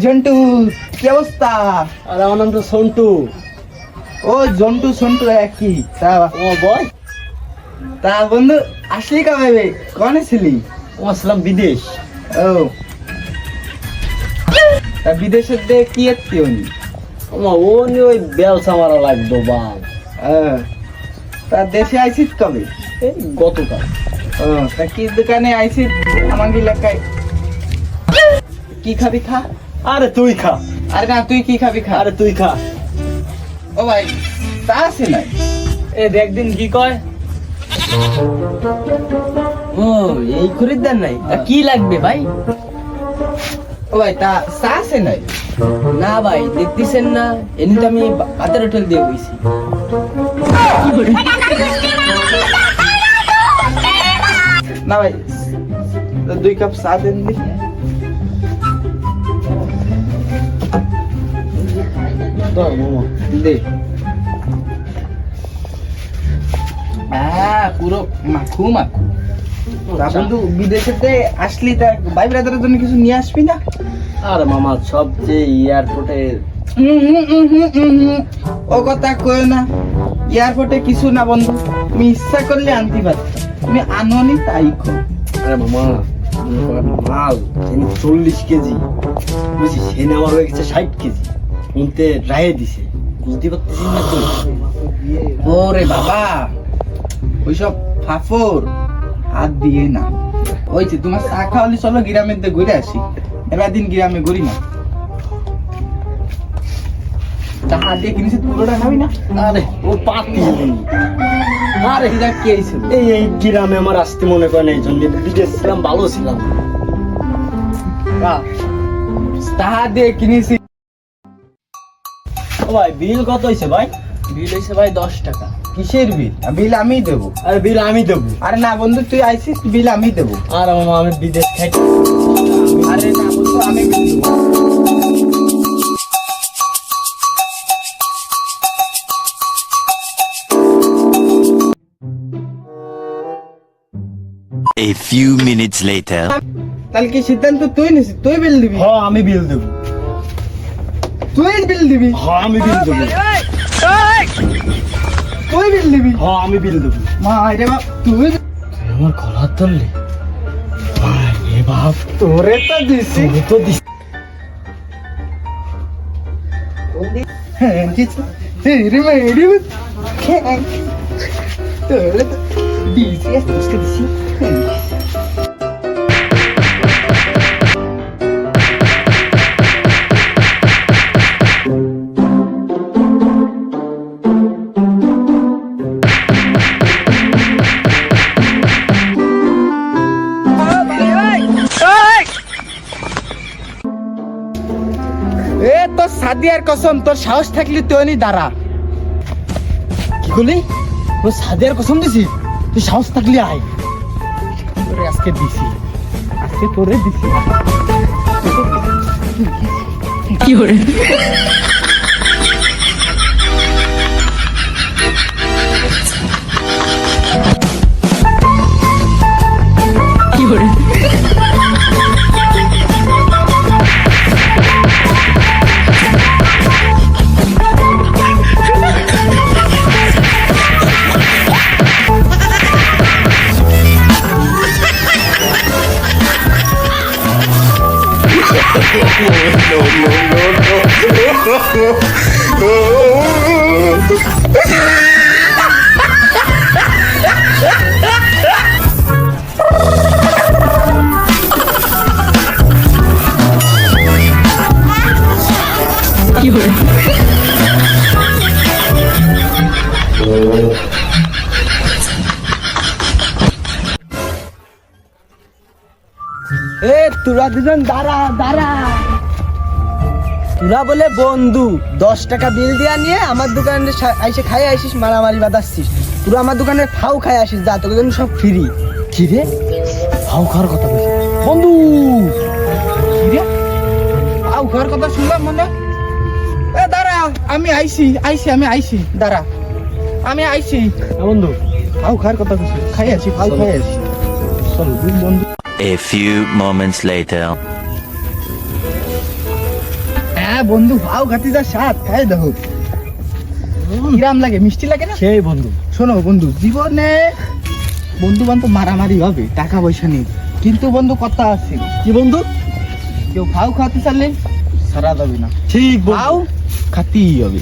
ঝন্টু, কি অবস্থা? আর আমার নাম তো সন্টু। ও জন্টু সন্টু একই তা। ও বয়, তা বন্ধু আসলি কবে? কনে ছিলি? ও আসলাম বিদেশ। ও তা বিদেশের দিয়ে কি এসছি উনি? ও নিয়ে ওই ব্যবসা মারা লাগতো বাল। তা দেশে আইসিস কবে? এই গতকাল। ও তা কি দোকানে আইসিস আমার এলাকায়? কি খাবি খা? আরে তুই খা। আরে না, তুই কি খাবি খা? আরে তুই খা। ও ভাই তা আছে নাই? এ দেখ দিন কি কয়। ও এই খরিদ্দার নাই, তা কি লাগবে ভাই? ও ভাই তা চা আছে নাই? না ভাই, দেখতেছেন না এমনি তো আমি ভাতের হোটেল দিয়ে বইছি। না ভাই, 2 কাপ চা দেন দি। দে। পুরো মাখু মাখু। তা বন্ধু বিদেশেতে আসলি তা ভাই ব্রাদারের জন্য কিছু নিয়ে আসবি না? আর মামা সবচেয়ে এয়ারপোর্টে ও কথা কই না, এয়ারপোর্টে কিছু না বন্ধু, তুমি ইচ্ছা করলে আনতে পারত, তুমি আনোনি তাই কো। আরে মামা মাল 40 কেজি বুঝছি, সে নেওয়ার হয়ে গেছে 60 কেজি। উনতে রায়ে দিছে, বুঝতে পারতেছিস না তুই? ওরে বাবা, ওইসব ফাফর হাত দিয়ে না। ওই যে তোমার চা খাওয়ালি, চলো গ্রামের দিকে ঘুরে আসি। এবার দিন গ্রামে ঘুরি না, চা হাত দিয়ে কিনেছি, পুরোটা খাবি না? আরে ও পাতি। আরে যা কি হয়েছিল? এই গ্রামে আমার আসতে মনে করে না, এই জন্য বিদেশ ছিলাম, ভালো ছিলাম। চা হাত দিয়ে কিনেছি। ও ভাই বিল কত হয়েছে ভাই? বিল হয়েছে ভাই 10 টাকা। কিসের বিল? বিল আমি দেবো। আরে বিল আমি দেবো। আরে না বন্ধু, তুই আইসিস, বিল আমি দেবো। আর মামা আমি বিদেশ খাই। আরে না বন্ধু, আমি বিল দেবো। A few minutes later. তাহলে কি সিদ্ধান্ত তুই নিছিস? তুই বিল দিবি? হ্যাঁ আমি বিল দেবো। তুই বিল দিবি? হ্যাঁ আমি বিল দেবো। তুই বিল দিবি? হ্যাঁ আমি বিল দেবো। মা রে বাপ, তুই আমার গলা ধরলি এ বাপ, তোরে তো দিছি। তুই তো দিস। হ্যাঁ দিছি। রে মেরি তোরে তো দিছি, আজকে দিছি। এ তো সাদিয়ার কসম, তোর সাহস থাকলে তুই নি দাঁড়া। কি করলি? ও সাদিয়ার কসম দিছি, তুই সাহস থাকলে আয়। তোরে আজকে দিছি, আজকে তোরে দিছি। কি করে? কি করে? কি করে? এ তোরা দুজন দাঁড়া দাঁড়া। তোরা বলে বন্ধু 10 টাকা বিল দিয়া নিয়ে আমার দোকানে আইসে খাই আসিস, মারামারি বাঁধাচ্ছিস। তোরা আমার দোকানে ফাউ খাই আসিস, যা তোকে জন্য সব ফ্রি। কি রে ফাউ খাওয়ার কথা বলছিস বন্ধু? কি রে আউ ঘর কথা শুনলাম মনে। এ দাঁড়া, আমি আইছি, আমি আইছি, দাঁড়া, আমি আইছি। বন্ধু ফাউ খাওয়ার কথা বলছিস? খাই আছি, ফাউ খাই আছি। চল দুই বন্ধু। A few moments later. হ্যাঁ বন্ধু, ভাও খাতি যা স্বাদ, খাই দেখো কিরাম লাগে, মিষ্টি লাগে না? সেই বন্ধু। শোনো বন্ধু, জীবনে বন্ধু বান্ধব মারামারি হবে, টাকা পয়সা নেই, কিন্তু বন্ধু কথা আছে, কি বন্ধু? কেউ ভাও খাতে চাইলে সারা যাবে না, ঠিক ভাও খাতেই হবে।